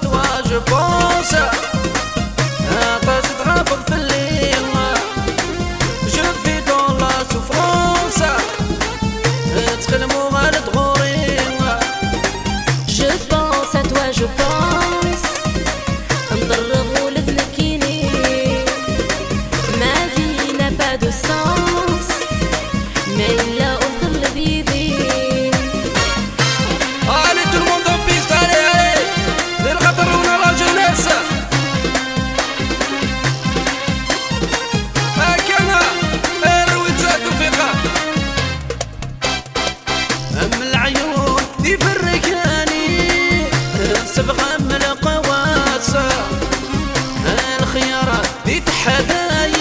toi je pense. طاس تغافل في الليل. Je vis dans la souffrance. تخدمو غير تغوري. Je pense à toi, je pense. نضرب ولد كيني. Ma vie n'a pas de sens. Mais il a autre le vivre. Allez tout le monde en piste, allez, allez. للخطر ولا la jeunesse. هكذا ارويت توفيقه. أم العيون يفرقاني. صبغة من القواسة. الخيارات يتحداي.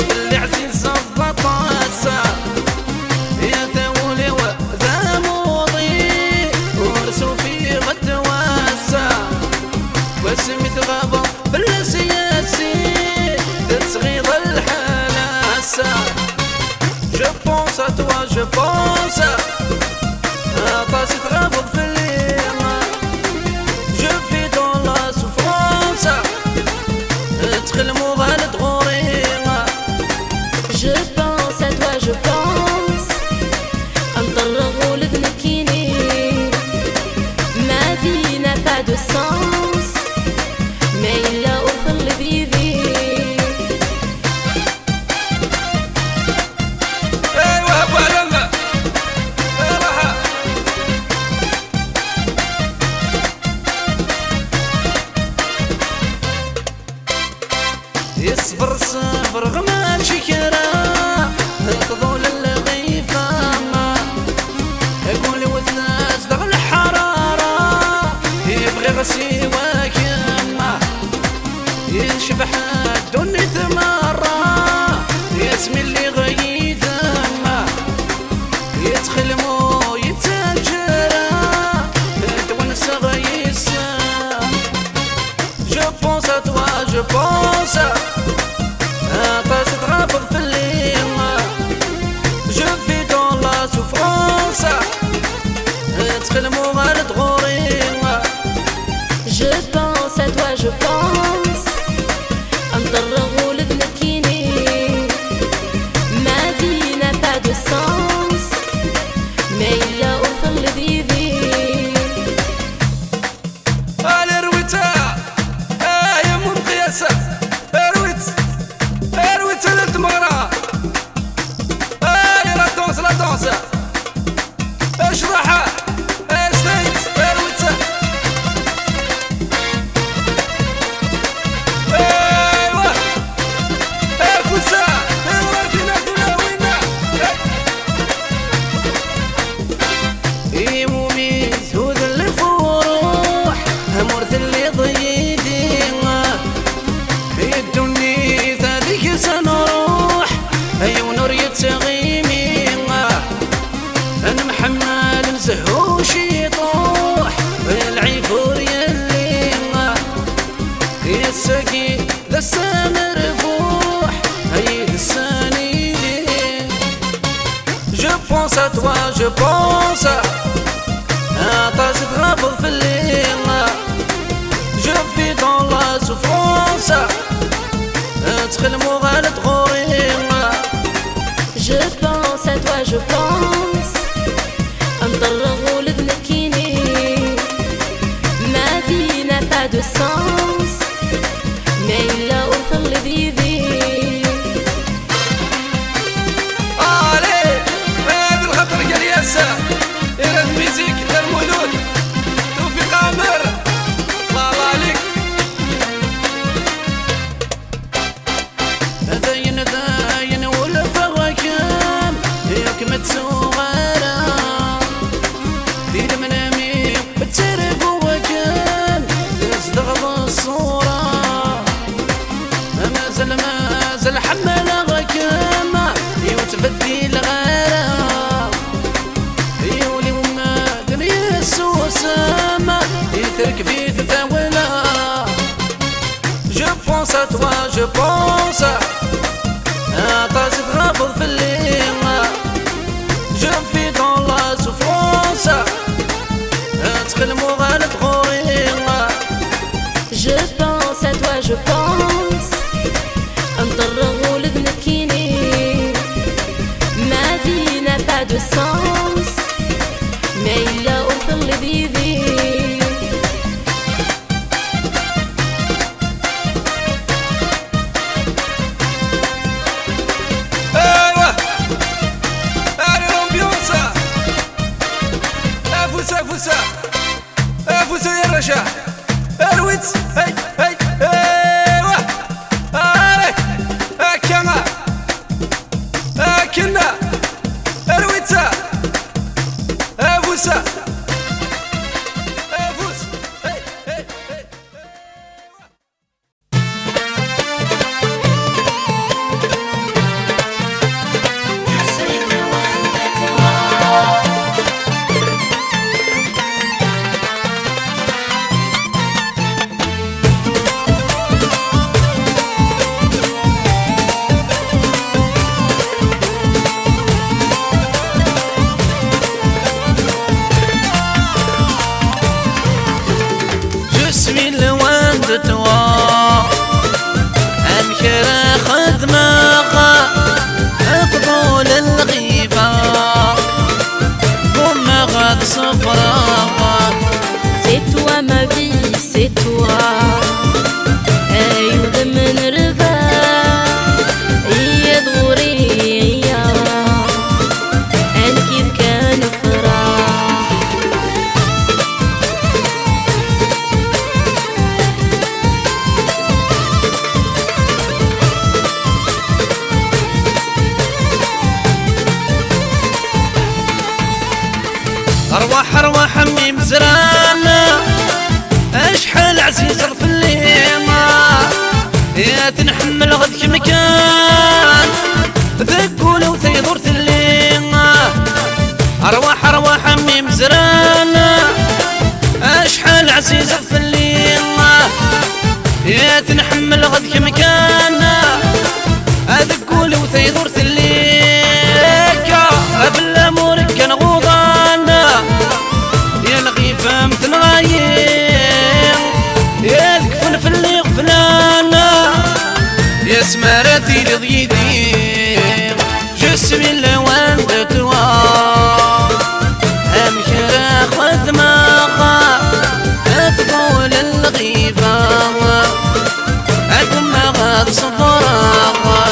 باللي عزيز الطاسة. يا ثولي وذا موضي. ورسو في غد واسع. واسمي تغابة بالسياسي. تتغيظ الحلاسة. Je pense à toi, je pense. طاسي تغابط في الليل. Je vis dans la souffrance. تخلمو غالد غوري. Je pense à toi, je pense. نضرب ولد كيني. Ma vie n'a pas de sens. Mais il a autre le vivre. ايوا ابو علامة راحة. يصبر صبر غما شكرا. تظل الغيفة. يقول وثناس دغ الحرارة. يبغي غسيواك يما. ينشبح الدنيا ثمارة. يسمي اللي غيث ما. يتخلمو يتاجرا. تونس غيسا. Je pense à toi, je pense. طاس تغافل في الليل. Je vis dans la souffrance. تخلمو غير تغوري. Je pense à toi, je pense. نضرب ولد كيني. Ma vie n'a pas de sens. Mais il a autre le vivre. على رويتها. يا ام مقياسة. رويت للتمارة. لا دونس لا دونس. اشرحها. سنيت رويتها. ايوا كوسا. فينا وينا. يموميت هذا اللي فروح. مرث اللي ضيدي. يدوني ذيك سنروح. اي ونور يتغيمي. انا محمل نزهوش يطوح. العيفور يلي. يا الساقي لسه مرفوح. هي لساني. Je pense à toi, je pense. طاس تغافل في الليل. Je vis dans la souffrance. تخلمو غالد غوري. Je pense à toi, je pense. نضرب ولد كيني. Ma vie n'a pas de sens. Mais il a autre le vivre. علي هذا الخطر قال ياسا. يا الميزيك دار مولود. توفيق عامر. الله الله عليك. داين والفواكم. ياك متسوغرة. دير منامي بتسرب وكان. تصدغ بالصورة. مازال حمل غكام. يوتفدي الغرام. يولي وما دنيا السوسام. يترك في تتاولا. Je pense à toi, je pense. طاس تغافل في الليل. Je vis dans la souffrance. تخلمو غالد غوري. je pense. نطرغ ولدنكيني ما vie n'a pas de sens. ما إلا أوصل لبيبي فوسا يا الرجاء ارويت هاي هاي ايوا هاي هكنا هكنا ارويتا فوسا فوس هاي هاي هاي C'est toi ma vie, c'est toi. أيوة من رضا يدوري يا أنا كيف كان فرح. أرواح عمي مزرانا أشحال عزيز في الليمة يا تنحمل غدك مكان ذكولة وثيضور الليمة. أرواح عمي مزرانا أشحال عزيز في الليمة يا تنحمل غدك مكان ذكولة وثيضور الليمة. بلا مورك كان غوضانا يا نغي فهمت نغاير يا ذكفن في اللي غفلانا يا سمارتي لضيدي je suis loin de toi. أمشي خذ دماغا أتقول الغيبة أكون ما غاد صفراغا.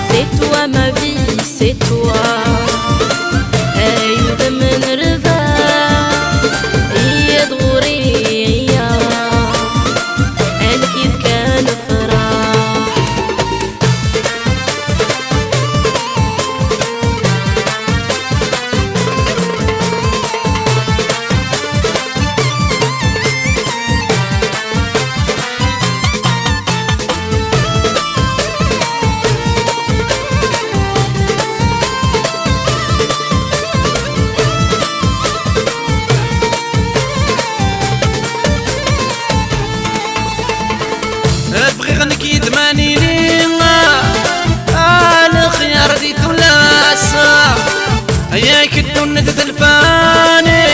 C'est toi ma vie, c'est toi. أيوة من رضا يدوري يا أنا كيف كان فرح. ابغي غنكي دماني لينا انا خيار دي ثلاثة ياك الدنيا تدلفاني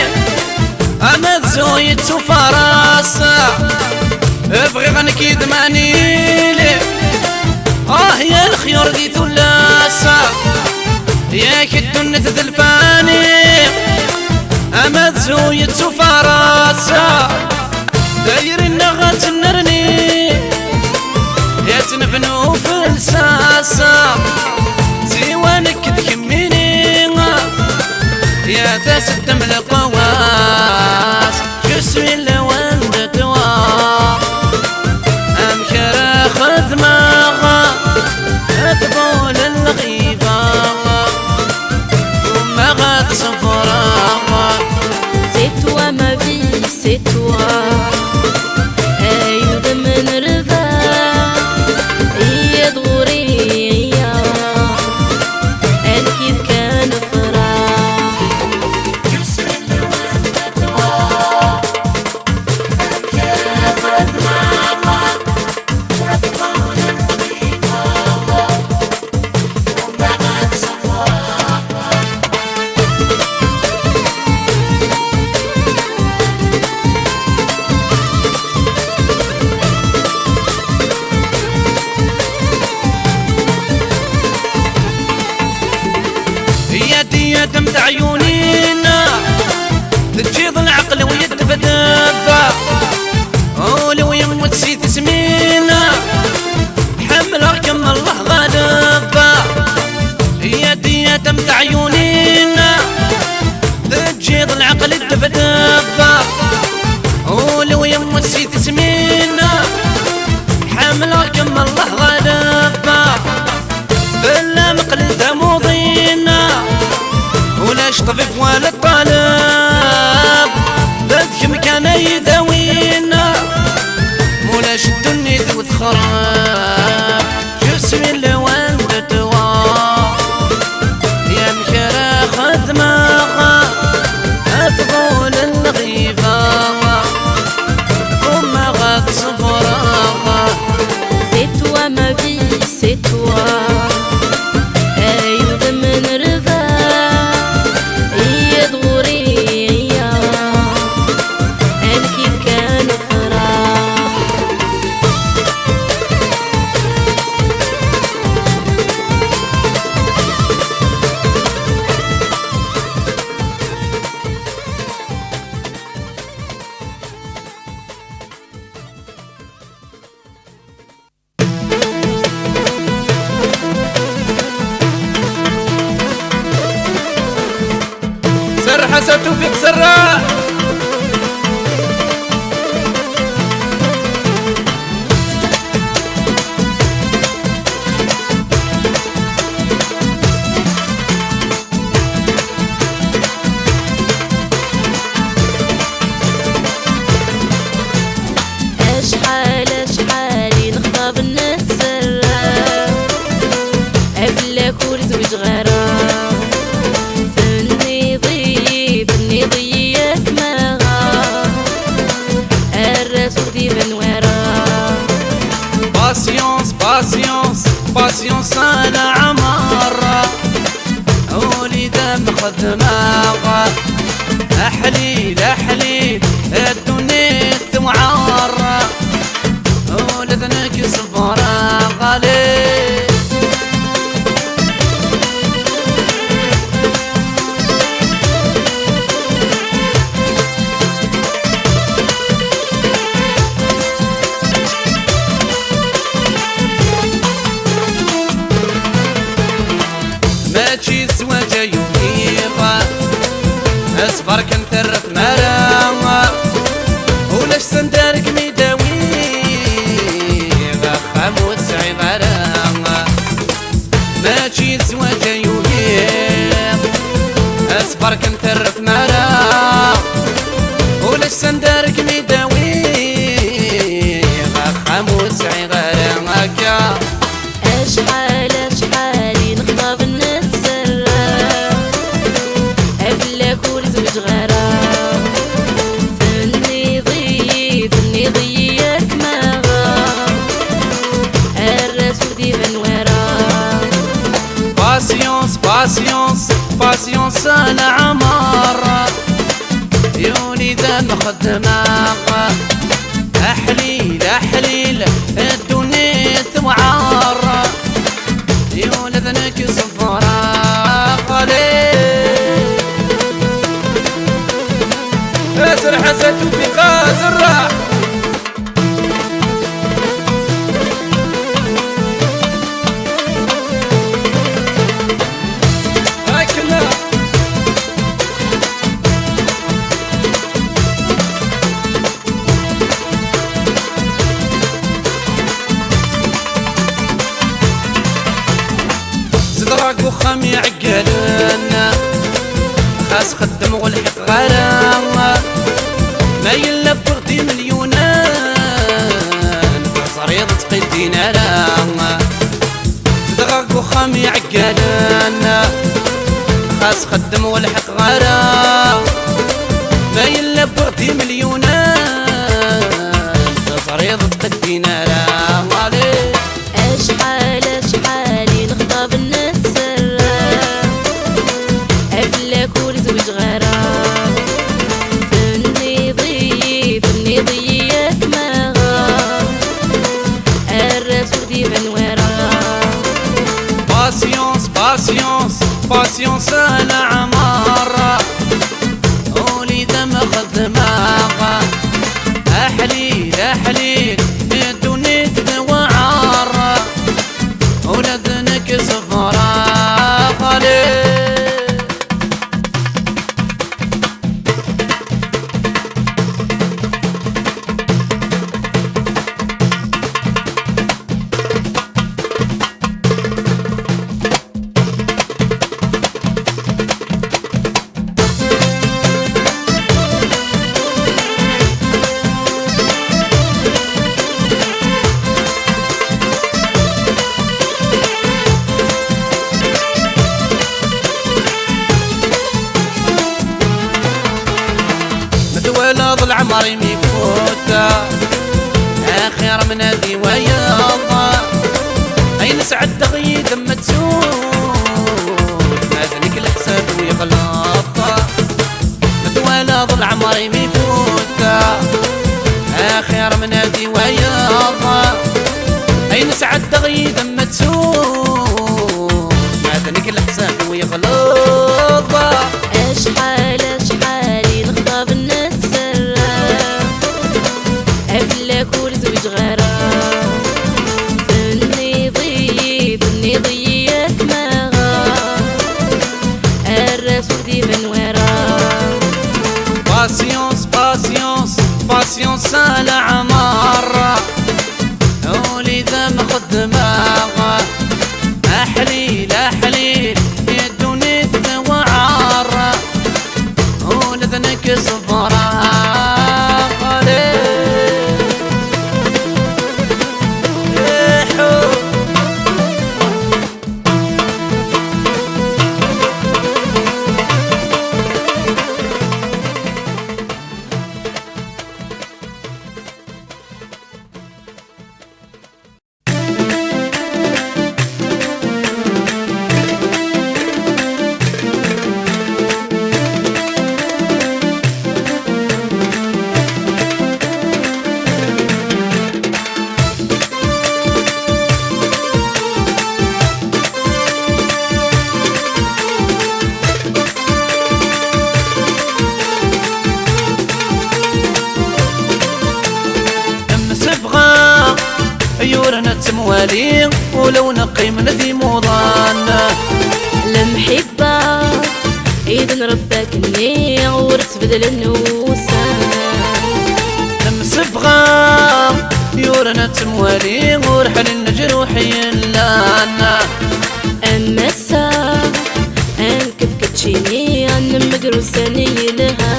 انا زويت فراسة. ابغي غنكي دماني لي يا الخيار دي ثلاثة ياك الدنيا تدلفاني انا زويت فراسة. داير النغة تنرني يا تنفنو في الساسة زيوانك تكميني يا تسدم القواس je suis loin de toi. أمشي خذ دماغا أتقول الغيبة وما غاد صفراغا. C'est toi ma vie, c'est toi. توفيق سراح. شحالي نخطب نتسرى قبلك ورزوج غرام فني ضيك ما غام الرسول ديما وراه. باسيونس انا عمارة وليدة مخدمة احليل الدنيا وعارة ولدنك صفارة غالي. ماشي زواجة يفيضة اصبر كنترف مرامة ولاش سندارك ميداوي غخام وتسعي غرامة. ماشي زواجة يفيض اصبر كنترف مرامة ولاش سندارك ميداوي غخام وتسعي غرامة. شحالي نخطب نتسرى قبلك ورزوج غرام فني ضيك ما غام الرسول ديما وراه. باسيونس انا عمارة يوليدة مخدمة احليل الدنيا وعارة يولدنك صفارة غالي. اسر حسن توفيق سراح. هكلا زدراك وخام يعقلنا خاص خدم والحق غرامة ما يلف بغدي مليونان صريض تقدينا لامة. زدراك وخام يعقلنا خاص خدم والحق غرامة ما يلف بغدي مليونان صريض تقدينا لامة. شحالي نخطب نتسرى قبلك ورزوج غرام فني ضيك ما غام الرسول ديما وراه. باسيونس انا عمارة وليدة مخدمة احليل الدنيا وعارة ولدنك صفارة غالي. ولد العمر ميفوتا اخر من هذه وياضا اين سعد دغي دم تسود ماذنك الحساب ويغلط. ولد العمر ميفوتا اخر من هذه وياضا اين سعد دغي دم تسود ماذنك الحساب ويغلط. شحالي نخطب نتسرى قبلك ورزوج غرام فني ضيك ما غام الرسول ديما وراه. وصال عمار ولذا مخدمة أحليل أحليل يدوني ثوعار ولذنك صفرا يورنا تموالي ولو نقي من ذي موضان المحبة إذن ربك إني ورث بدل النوسان المسفغة يورنا تموالي ورحل الجروحي لانا أما الساعة أن كيف كتشيني أن مقروساني لها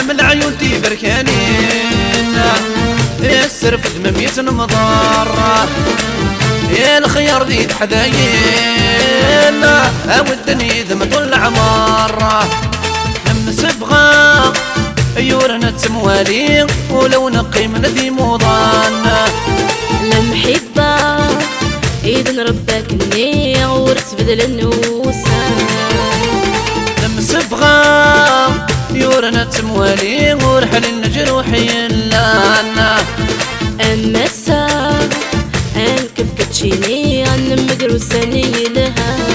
من عيون بركانين السرف دمميت مضار يا الخيار ذي حذايين او الدنيا ذمة العمار مسبغة يورنا تموالي ولو نقي من ذي موضان المحبة إذن ربك إني ورث بدل النوسان مسبغة يورنا تموالي ورحل الجروحي لانا أما الساعة أن كيف كتشيني أن مقروساني لها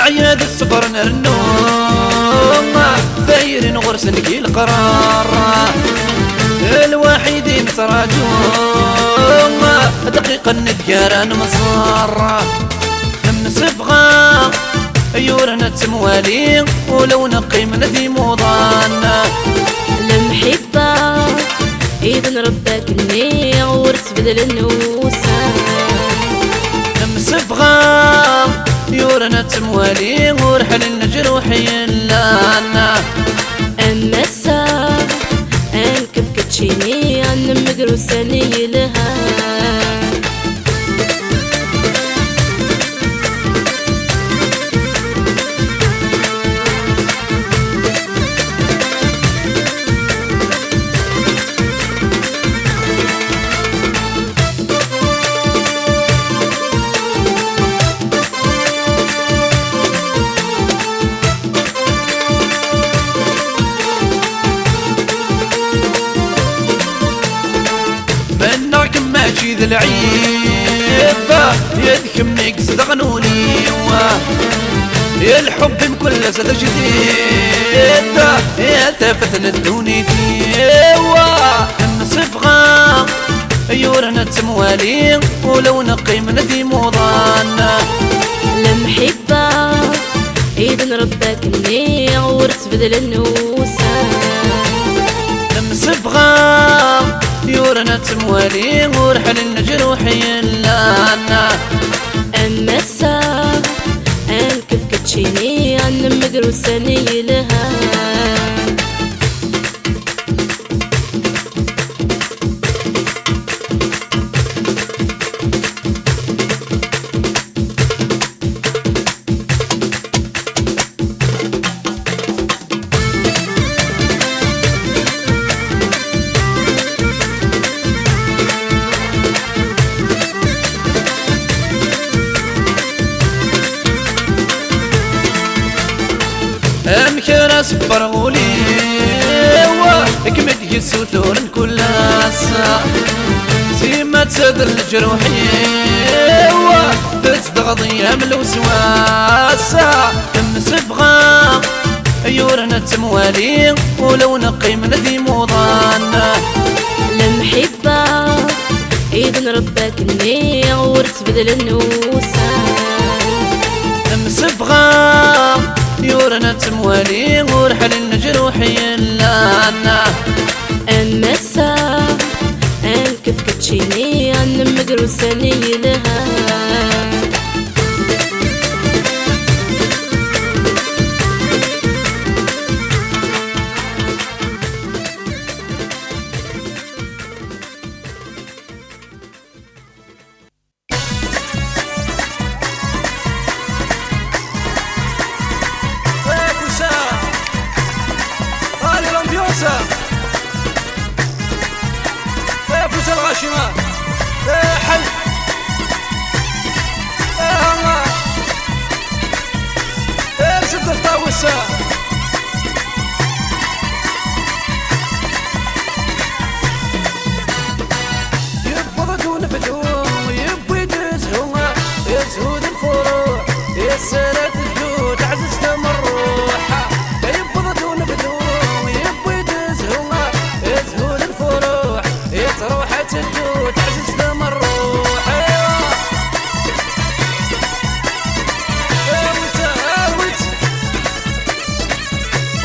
عياد السفر نرنوم ثايرين غرس نقي القرار الوحيدين تراجوم دقيقة ندياران مصار من صفغة يورنا تموالي ولو نقي من ذي موضان المحبة إذن ربك إني ورث بدل النوسان صفغة يورنا تموالي ورحل الجروحي لانا أما الساعة أن كيف كتشيني أن مقروساني لها ماشي ذا العيب يذكم نقصد غنوني يا الحب بكل سد جديد يا تفتن الدوني صفغة يورنا تموالي ولو نقي من ذي موضان المحبة إذن ربك إني ورث بدل النوسان صفغة يورنا تموالي ورحل الجروحي لانا أما الساعة أن كيف كتشيني أن مقروساني لها صبر غولي كمد يسوثور كل ناس زيما تسدر الجروحي تتضغضي هم الوسواس مسفغة يورنا تموالي ولو نقي من ذي موضان المحبة إذن ربك النية ورتبدل النوسان مسفغة يورنا تموالي ورحل الجروحي لانا أما الساعة أنكف كتشيني أن مقروساني لها فوسة الغاشمة حل الله سد الطاوسة يبغض ونفدوم يبغي يدزهم يزهود الفروع يسرد الجود عزز تمروحة يبغض ونفدوم يبغي يدزهم يزهود الفروع يتروح تدو تعزز دم الروح ارويت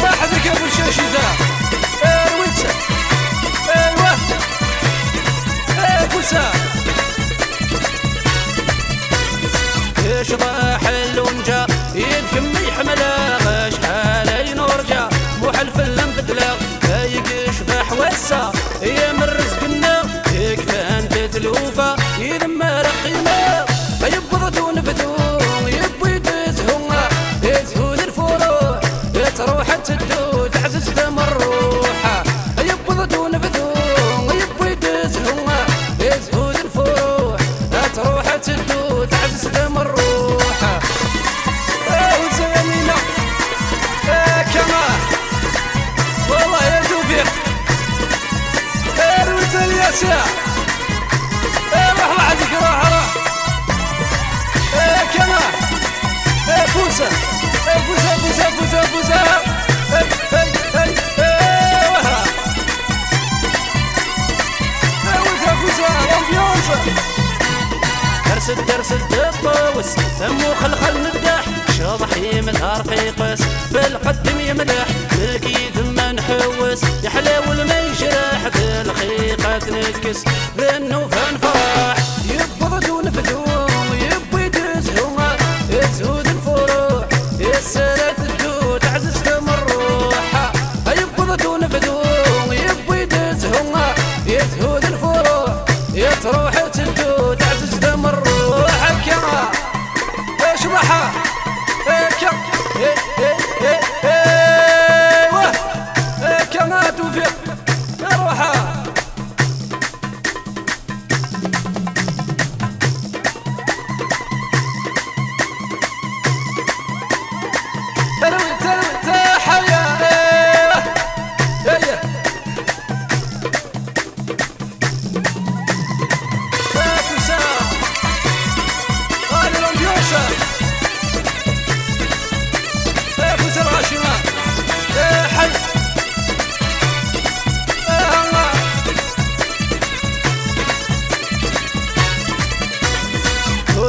واحد ركب الشاشي ذا ارويت ايوه فوسا يشطح اللونجا يدكم يحملها غاش حالي نورجا مو حلف اللمبدلا يقشبح وسا يا من رزقنا يكفان تتلوفا يذم رقينا يبغض ونفدوم يبغي يدزهم يزهود الفروع تروح تدو تعزز دم الروحة يبغض ونفدوم يبغي يدزهم يزهود الفروع تروح تدو تعزز دم الروحة وزمينا كمان والله يا توفيق ارويت الياسع روح وحدك روح كمان فوسة فوسة وهرا وذا فوسة الامبيونس درس الطاوس ثمو خلخل ندح شاضح يمدها رقيقس في القدم يمدح مكيد ما نحوس يحلاو ما يجرح في الخيقة تنكس ذنو فنفرح يبغض ونفدوم يبغي يدزهم يزهود الفروع يسرد الدود عزز دم الروحة يبغض ونفدوم يبغي يدزهم يزهود الفروع يتروح تدود عزز دم الروحة كما اشبحها كما توفيق روحها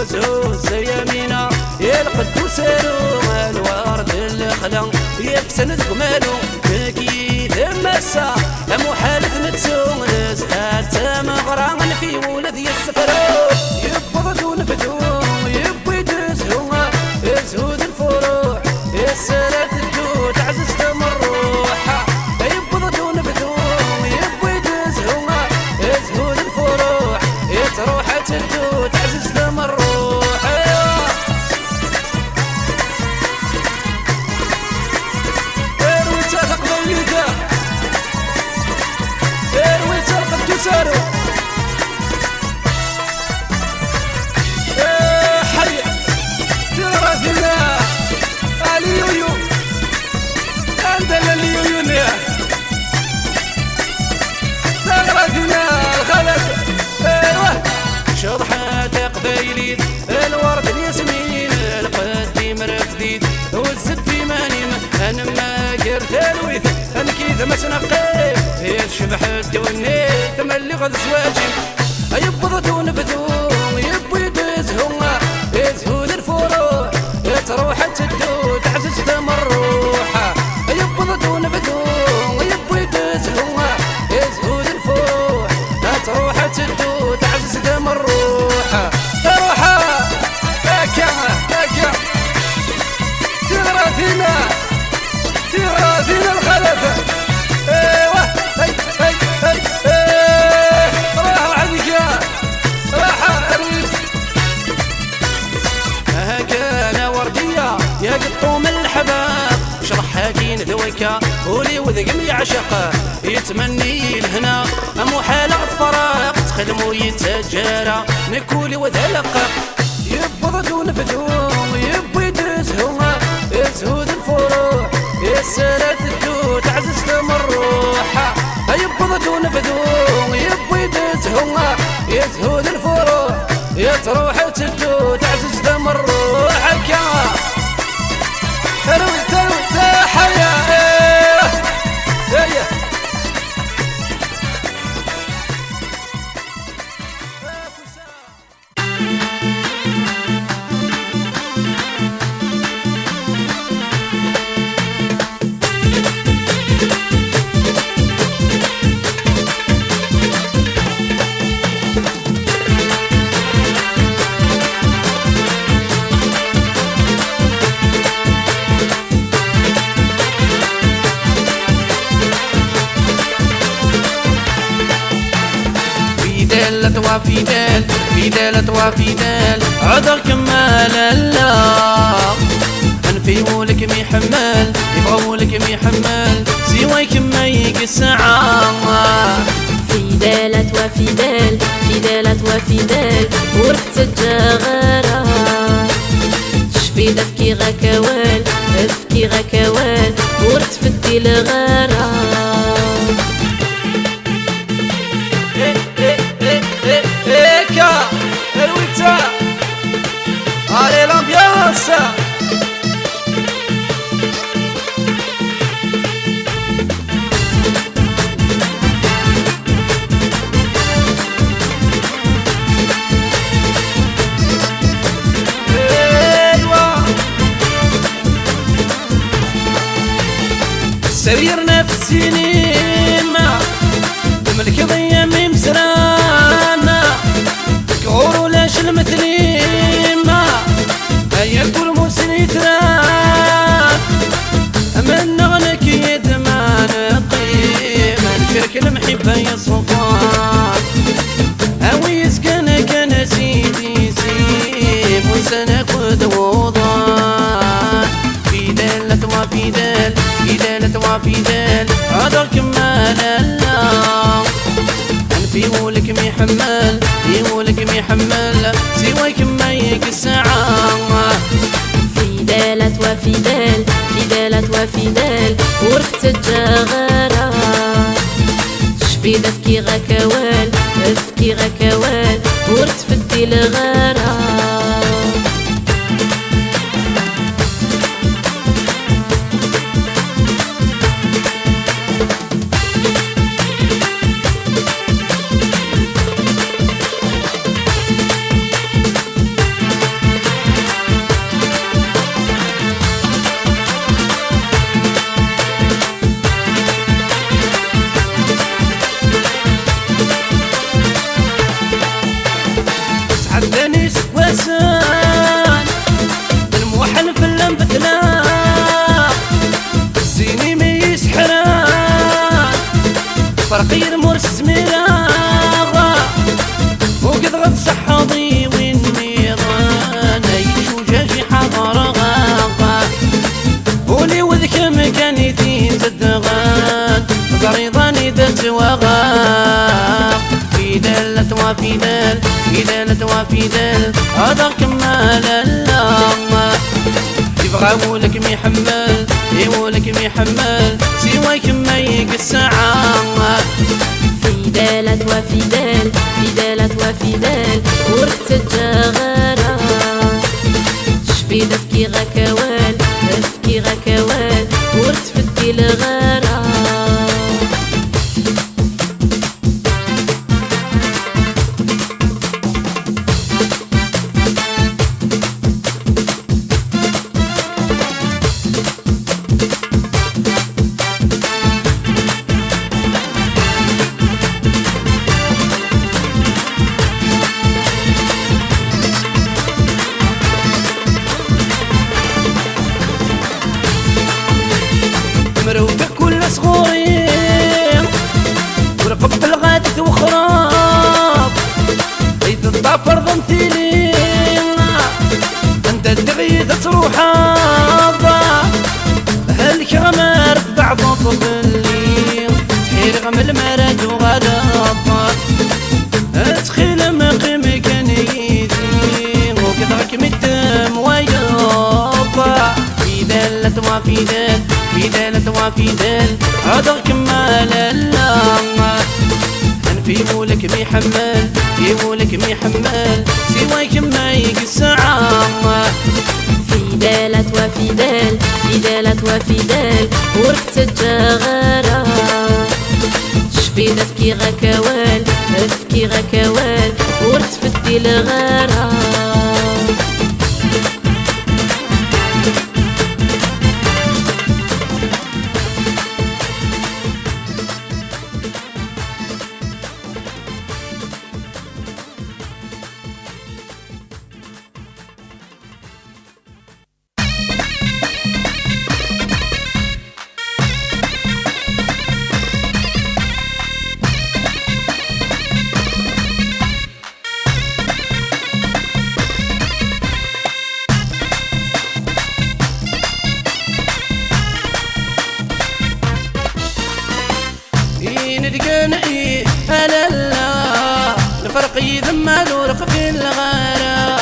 زوز يمينا القدوس روما الورد الخلا يفسند قمالو بكيد مسا مو حالف نتسوم نزهات مغران في ولد يسفرو يبغض ونفدوم يبغي يدزهم يزهود الفروع يسرد الجود عزز دم الروحة يبغض ونفدوم يبغي يدزهم يزهود الفروع يتروح تدود عزز دم الروحة سارو جديد الورد الياسمين القديم رفديد والزد في مانيم انا ما قرت الويث انكيد ما تنقي يشبح الدوني تملي غد زواجي يبضت ونبذو يبوي يدزهم يزهو الفروع تروح تدو تعزز دم الروح يبضت ونبذو يبوي يدزهم يزهو الفروع تروح تدو تعزز دم الروح تروح هكا هكا تغرى فينا الخلفة ايوه هي هي هي راح عندك راح اريد هكا وردية يا قطوم الحباب شرح كين ذويكا ولي وذقم يعشق يتمني الهنا مو حالة فراق تخدمو يتجارى نكولي وذلق يبضد ونفذو يبو يدزهو يزهود الفروع يسرت الدو تعزز دم الروح يبضد ونفذو يبو يدزهو يزهود الفروع يتروح تدو تعزز دم الروح كا تروي تروي تحيا فيدال فيدال وفيدال عذر كمال الله انفيولك مي حمال يبغولك مي حمال سوايك ما يقسعا فيدالة وفيدال فيدالة وفيدال ورث الجغارة شفي دفكي غكوال دفكي غكوال ورث فدي الغارة الويتا علي l'ambiance سريرنا في السينما ملك ضيا ميم سرانا كورو لاش المثليما هيا كل موسم يتران من نغلك يدمان قيما نفرك المحبة يا صفان هاوي يسكن كان سيدي سيب وسنة قد وضان فيدال وفيدال فيدال وفيدال هذا كمال الله انفيولك مي حمال يولك مي حمال سوايك ما يقسعا فيدالة وفيدال فيدالة وفيدال ورث الجغارة شفي دفكي غكوال دفكي غكوال ورث فدي الغارة عدني سواسان الموحل في اللمبتنا الزيني ما يسحران فرقي المرس زميراغا وقد غد صحاضي وين ميضان يشو جاجي حضر غاغا ولي وذك مكاني تين زدغان قريضاني دات وغاغ فيدال وفيدال فيدال وفيدال هذا كمال الله يبغاولك مي حمال يولك مي حمال سوايك ما يقسعا فيدالة وفيدال فيدالة وفيدال ورث الجغارة فدال وفدال فدال وفدال عذر كمال الله في مولك ميحمل في مولك ميحمل سواك ما يقسع فدالة وفدال فدالة وفدال وركت الجغارة شفيدة فكي غكوال فكي غكوال وركت فدي الغارة ندقني هلا لا الفرق يذمل ورق في الغارة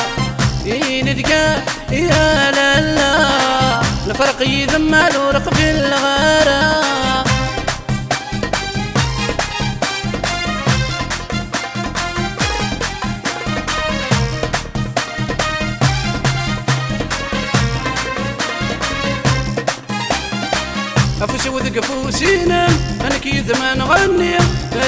ندقى يا لا الفرق يذمل ورق في الغارة أفوس وذق فوسينا أنا كيد ما نغني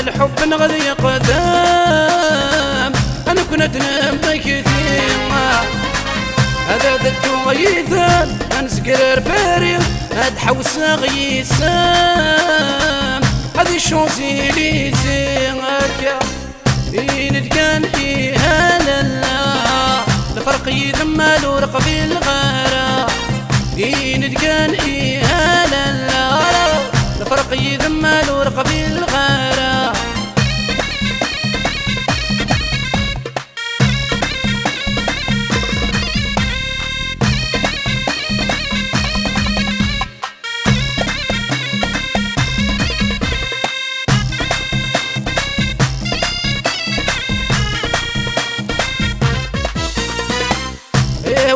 الحب نغذي قدام أنا كنت نبى كثير هذا دتو غيثان أنسكر فارغ هاد حوس غيسام هذي شوزي لي زيغاكا ندكان هلا لا الفرق يذمل ورق في الغارة ندكان هلا لا الفرق يذمل ورق في الغارة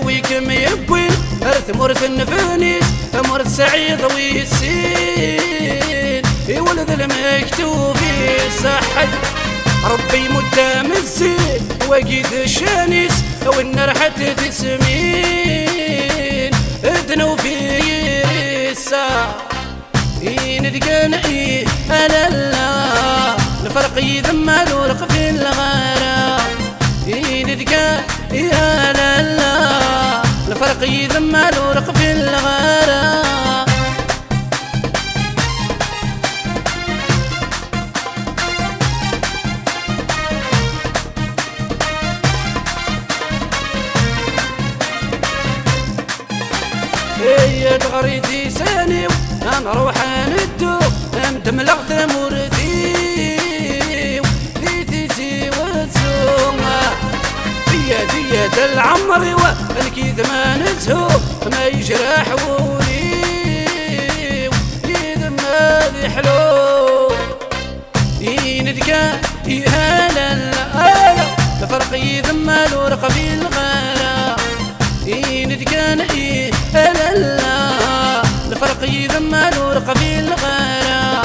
ويكم يبوين ارث مرث النفانيس مرث سعيد ويسين ولد المكتوب يصحد ربي مدام الزين وقيد الشانيس والنرحة تسمين ادنو في يسا ندقان هلا لا الفرق يذمل ورق في الغارة ندقى يا لا الفرق يذمل ورق في الغارة هي تغريتي ساني انا روح ندو مدملغت مورتي ذيتي وتسوما دية العمر والكيد ما نزهو ما يجرح ولي يذم هذي حلو ندقى هلا لا الفرق يذمل ورق في الغارة ندقى هلا لا الفرق يذمل ورق في الغارة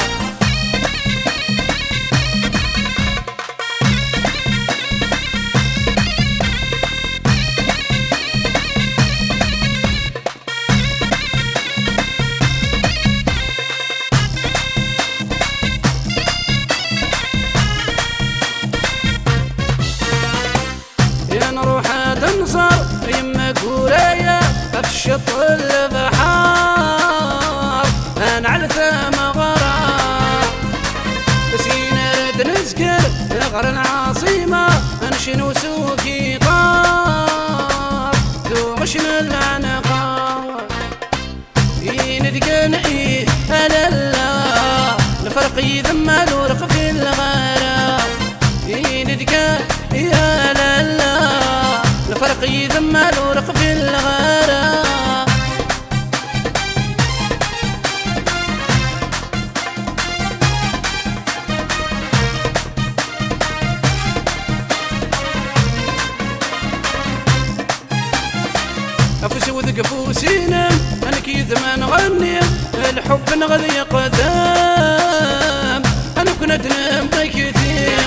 شط البحار انا على ثم غرام بسينا رد نسكر نغر العاصمة انشنو سوقي طار ذو غشن العنقار ندقن هلا لا الفرق يذمل ورق في الغارة ندقى يا لا الفرق يذمل ورق في الغارة افوس وذق فوسينا انا كيد ما نغني الحب نغذي قدام انا كنت نبغي كثير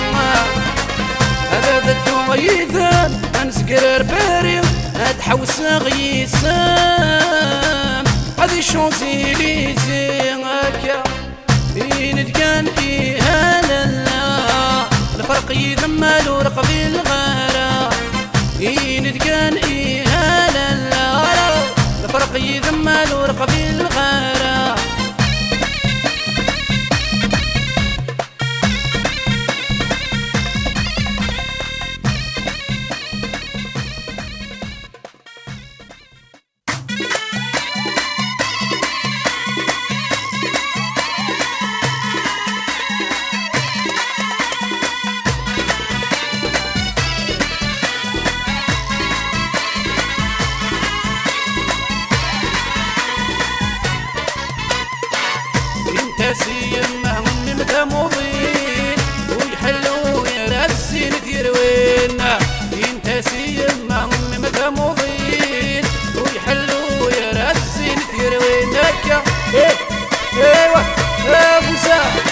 هذا ذدو غيثان انسكرر باري اتحوس غيسام هذه الشونزيليزي هكا ينتقان فيها لالا الفرق يذمل ورقب الغارة ينتقان فيها لالا الفرق يذمل ورقب الغارة سيمهم متموضين ويحلوا يا راسين تيروينا انت سيمهم متموضين ويحلوا يا راسين تيروينا ايوه ابو سعد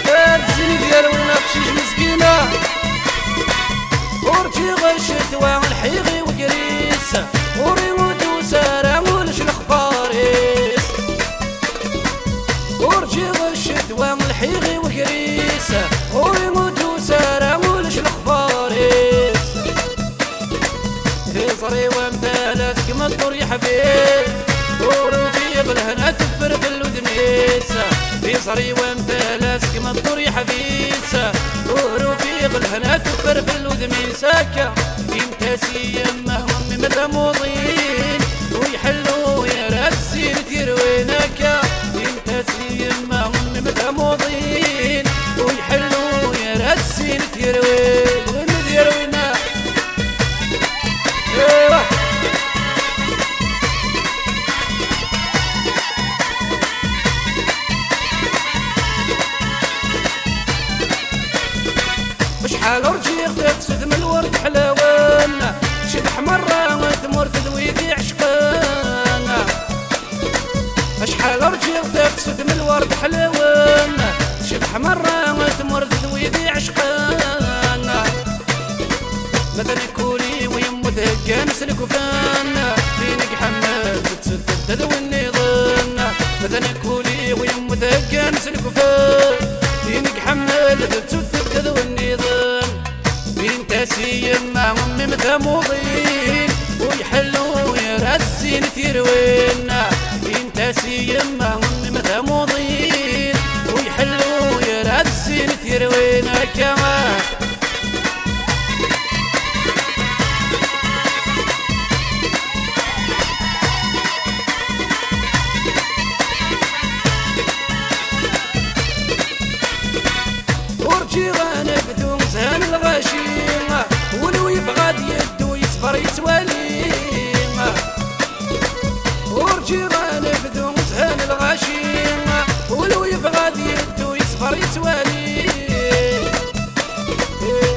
راسين تيروينا بشيش مسكينه ورجي غشت والحيغي وقريس وريموت وسارع ولش الخفاريس ورجي غشت والحيغي وقريس وريموت وسارع ولش الخفاريس في صري وامثالات كما الطريح حبيب ورفيق الهنا تفر في الودميس في صري وامثالات كما الطريح حبيس ورفيق الهنا تفر في الودميس هكا انت سيمهم متموضين ويحلوا يا راسين تيروينك انت سيمهم متموضين ويحلوا يا راسين تيروين تيروينا ايوه شحال رجيق تسد من الورد حلاوان شبح مرة وتمر تذويذي عشقانا شحال رجيق تسد من الورد حلاوان شبح مرة وتمر تذويذي عشقانا مثلا كولي ويمو ثقا نسلك وفانا فينك حماد تسد تذوي النظام مثلا كولي ويمو ثقا نسلك وفانا فينك حماد تسد تذوي النظام انت سيمهم متموضين ويحلوا يا راسين تيروينا انت سيمهم متموضين ويحلوا يا راسين تيروينا كمان ورجي غانا بدون زهان الغشيمة ولو يبغى يدو يصفر يتواليمة ورجي غانا بدون زهان الغشيمة ولو يبغى يدو يصفر يتواليمة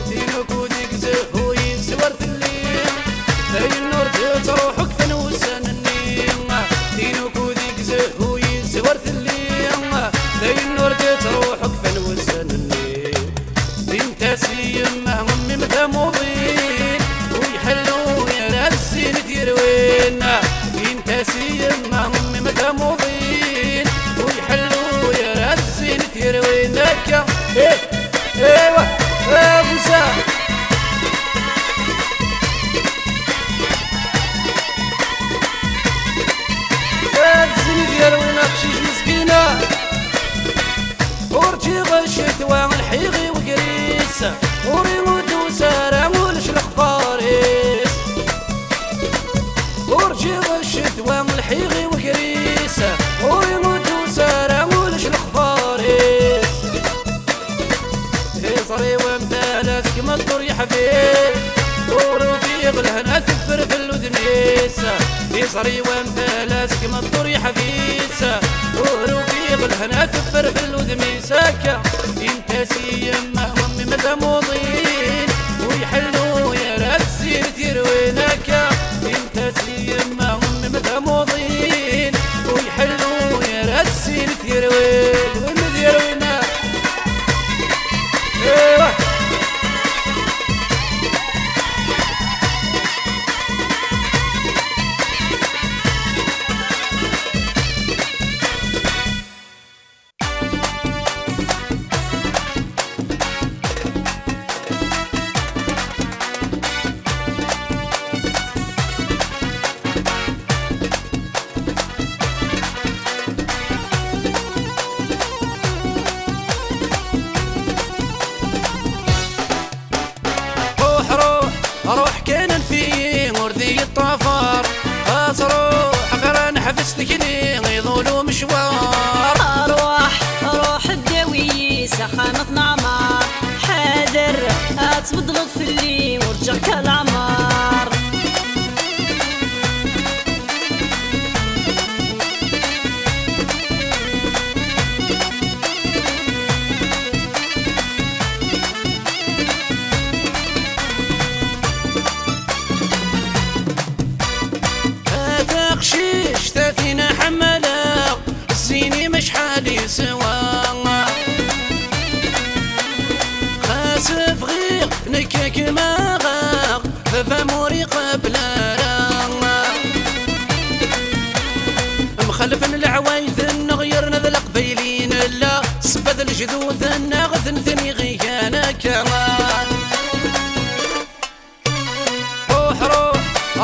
دينك وديك زهو يسور الليل هاي النور تروحك تنوسن النيمة دينك وديك زهو يسور الليل هاي النور تروحك تنوسن النيل انت سيمهم متموضين ويحلوا يا راسين تيروينا انت سيمهم متموضين ويحلوا يا راسين تيروينا ايوه ابو سعد راسين تيروينا بشيش مسكينه ورجي غشت والحيغي وقريس وريموت وسارع ولش الخفاريس ورجي غشت والحيغي وقريس وريموت وسارع ولش الخفاريس في صري وامثالات كما الطريح حبيب ورفيق الهنا تفر في الودميس في صري وامثالات كما الطريح حبيس ورفيق الهنا تفر في الودميس هكا انت سيمهم متموضين روح كان في وردي الطفر روح غير حفظتك لي يظلوا مشوار روح الداوي سخانة نعمار حاذر تبدلط في اللي ورجع كالعمار شيش ثلاثين حملة الزيني مش حالي سوا خاسف غير نكاك ما غاق فموري قبل مخلف العوايث نغير نذلق فيلين لا سبذ الجذوذ ناغذ ثني غيانا كمان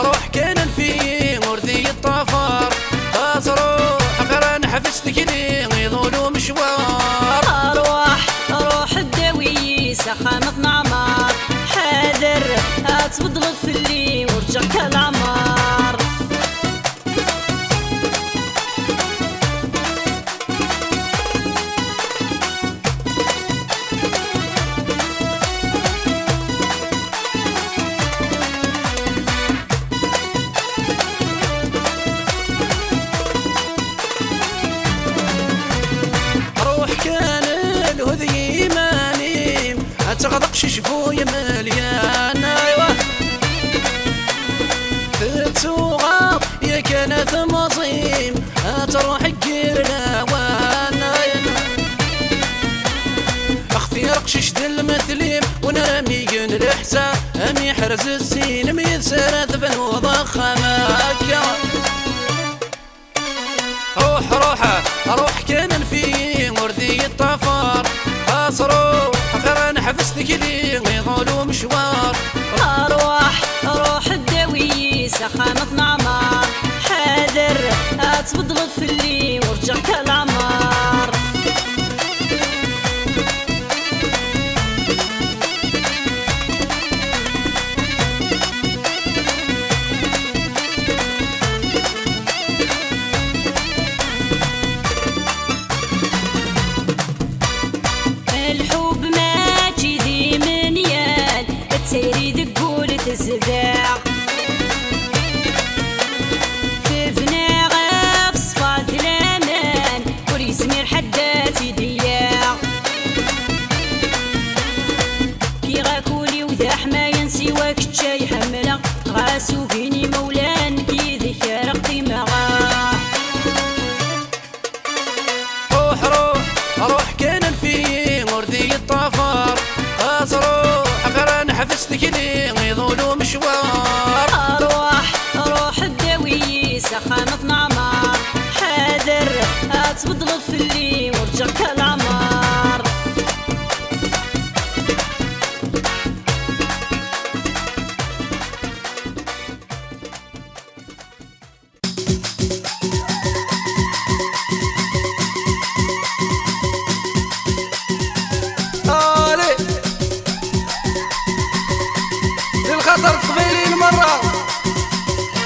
روح كان في مرضي الطفر روح غير حفظتك لي يظلوا مشوار روح الداوي سخانة نعمار حاذر تبدلط في اللي ورجع كالعمار تغضقش شفوي مليان ايوه تتوغى يا كانت مصيم تروح كير لاوان اختي رقشش دل المثليم ونرمي جن الحساب امي حرز السين ميسر ثبن وضخمك روح كان في وردي الطفر روح غير حفظتك لي يظلوا مشوار روح الداوي سخانة نعمار حاذر تبدلط في اللي ورجع كالعمار سيري دقول تزداع في فناغ في صفات الامان وريسمير حداتي دياع كي غاكولي وذا حمايا سواك تشاي حملة غاسو فيني مولان كي ذكر قيمة روح كان في وردي الطفر روح غير حفظتك لي يظلوا مشوار روح الداوي سخانة نعمار حاذر تبدلط في اللي ورجع كالعمار خطر قبيلي المرة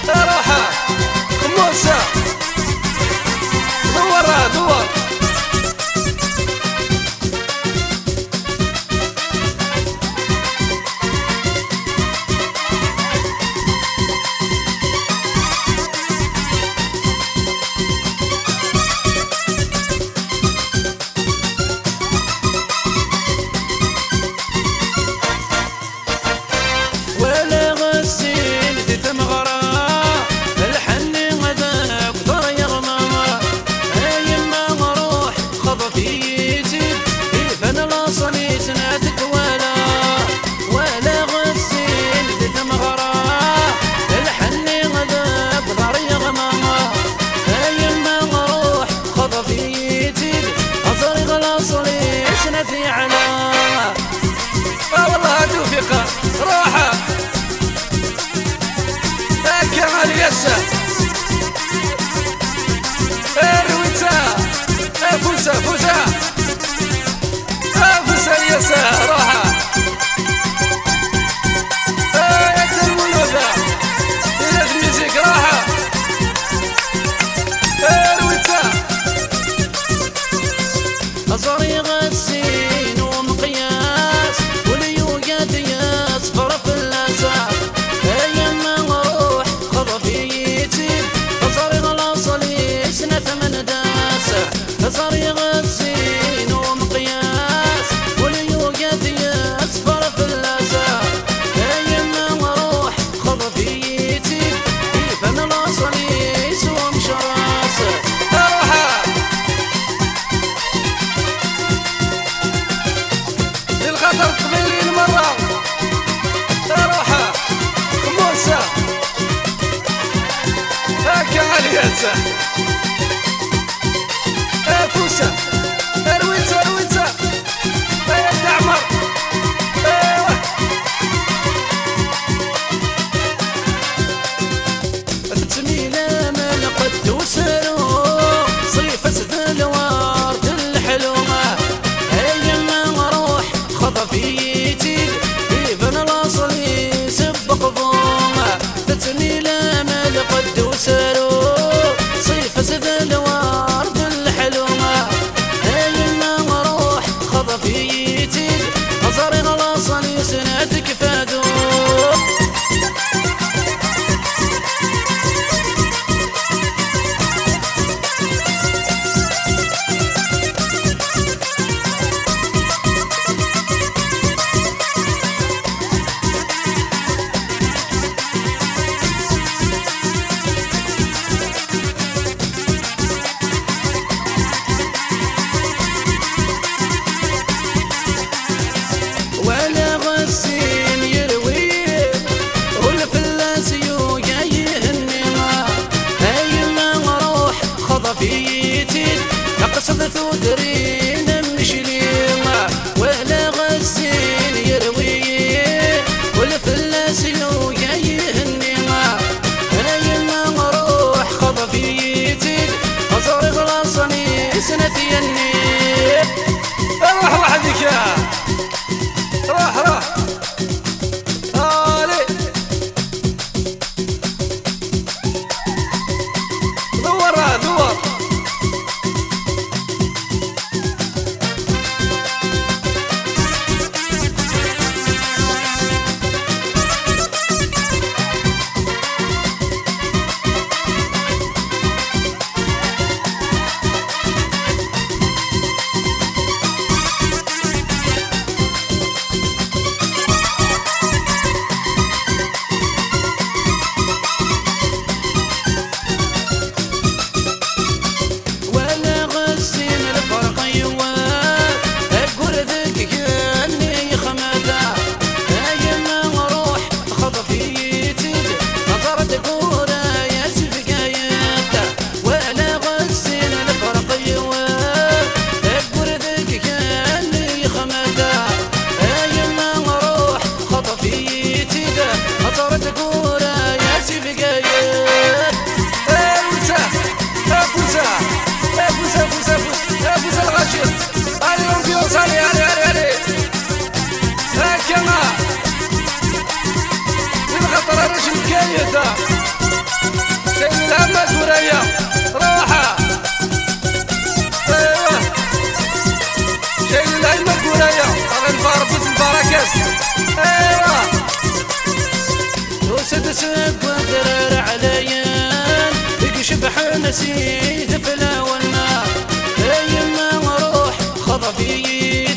روحها خموسة دور خاطر قبلي المرة روحة خموسة هاكا علياسة فوسة رويتة رويتة يا دعمر تسميلة من قد وسرو صيف سد الورد الحلوة ايما نروح خطفيتي ابن الاصل يسبق فوما تسميلة من قد وسرو صيف سد الورد الحلوة ايما نروح خطفيتي نظري الاصل يسندك فادو ولا غسين يروي والفلاس يهني ايما نروح خطفيتي اقصد ثودرين مشليما ولا غسين يروي والفلاس يهني ايما نروح خطفيتي اصرف راسني سنتي يني روح وحدك يا روح روح هالي دور دور شيل الهم سوريا روحة ايوه شيل الهم سوريا انا نفربس البركات ايوه وسد سب وقرر عليان يشبح نسيت في الاولنا ايما نروح خطفي